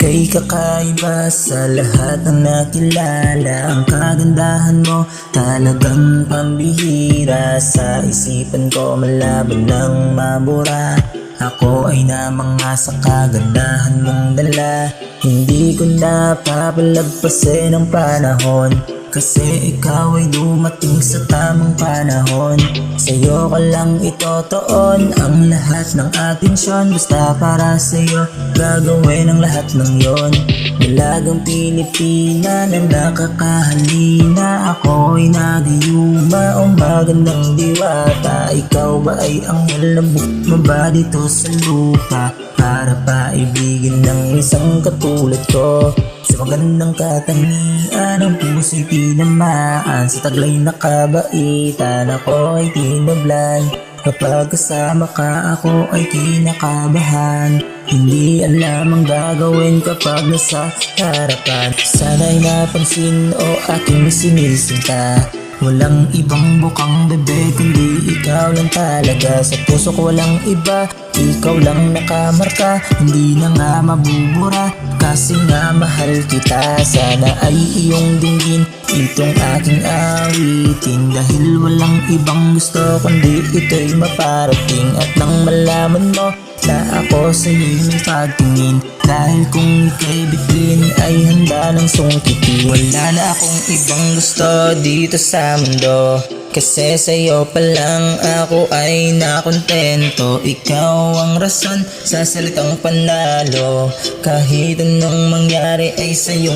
Ika'y kakaiba sa lahat ng nakilala. Ang kagandahan mo talagang pambihira. Sa isipan ko malaban ng mabura. Ako ay namanga sa kagandahan mong dala. Hindi ko na papalagpasin ang panahon, kasi ikaw ay dumating sa tamang panahon. Sa'yo ko lang itotoon ang lahat ng atensyon. Basta para sa'yo gagawin ang lahat ng yon. Dalagang Pilipina na nakakahalina. Ako ay nagayuma o magandang diwata. Ikaw ba ay anghel na bumaba dito sa lupa para paibigin ng isang katulad ko? Sa magandang katangian ang puso'y tinamaan. Sa taglay na kabaitan ako ay tinablan. Kapag kasama ka ako ay kinakabahan. Hindi alam ang gagawin kapag nasa harapan. Sana'y napansin o aking sinisinta. Walang ibang bukang bebe kundi ikaw lang talaga. Sa puso ko walang iba, ikaw lang nakamarka. Hindi na nga mabubura kasi nga mahal kita. Sana ay iyong dinggin itong aking awitin, dahil walang ibang gusto kundi ito'y maparating. At nang malaman mo na ako sa'yo'y may pagtingin, dahil kung ika'y bituin ay handa ng sungkitin. Wala na akong ibang gusto dito sa mundo, kasi sa'yo pa lang ako ay nakontento. Ikaw ang rason sa salitang panalo. Kahit anong mangyari ay sayo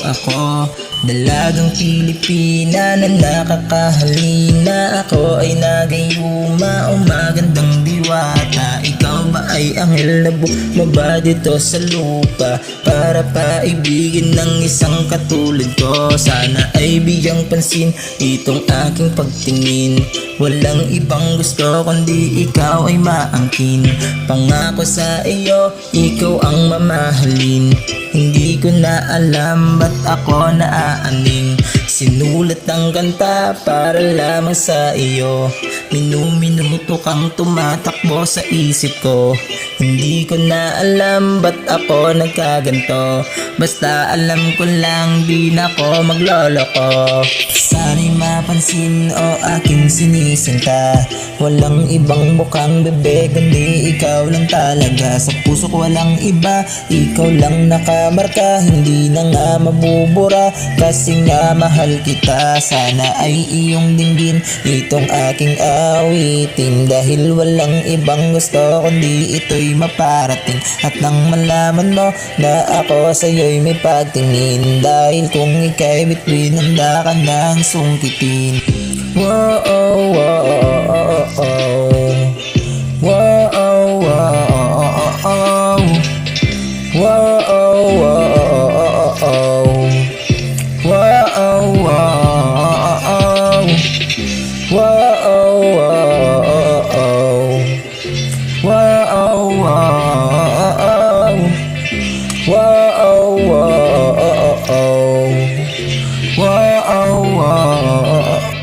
ako. Dalagang Pilipina na nakakahalina. Ako ay nagayuma o magandang diwata. Ikaw ba ay anghel na bumaba dito sa lupa para paibigin ng isang katulad ko? Sana ay bigyang pansin itong aking pagtingin. Walang ibang gusto kundi ikaw ay maangkin. Pangako sa iyo, ikaw ang mamahalin. Hindi ko na alam ba't ako naaaning. Sinulat ang kanta para lamang sa iyo. Minuminuto kang tumatakbo sa isip ko. Hindi ko na alam ba't ako nagkaganto. Basta alam ko lang di na ako magloloko. Sana'y mapansin o aking sinisinta. Walang ibang mukhang bebe kundi ikaw lang talaga. Sa puso ko walang iba, ikaw lang nakamarka. Hindi na nga mabubura kasi nga mahal kita. Sana ay iyong dinggin itong aking awitin, dahil walang ibang gusto kundi ito'y maparating. At nang malaman mo na ako sa'yo'y may pagtingin, dahil kung ika'y bituin handa ka ng sungkitin. Whoa, oh, whoa, oh, oh, oh. Whoa, oh, whoa, oh, oh, oh. Whoa, oh, whoa, oh, oh, oh. Whoa, oh, whoa, oh, oh. Whoa, oh, whoa, oh, oh. Whoa, oh, whoa, oh, oh. Whoa, oh, whoa, oh, oh. Whoa, oh, whoa, oh, oh.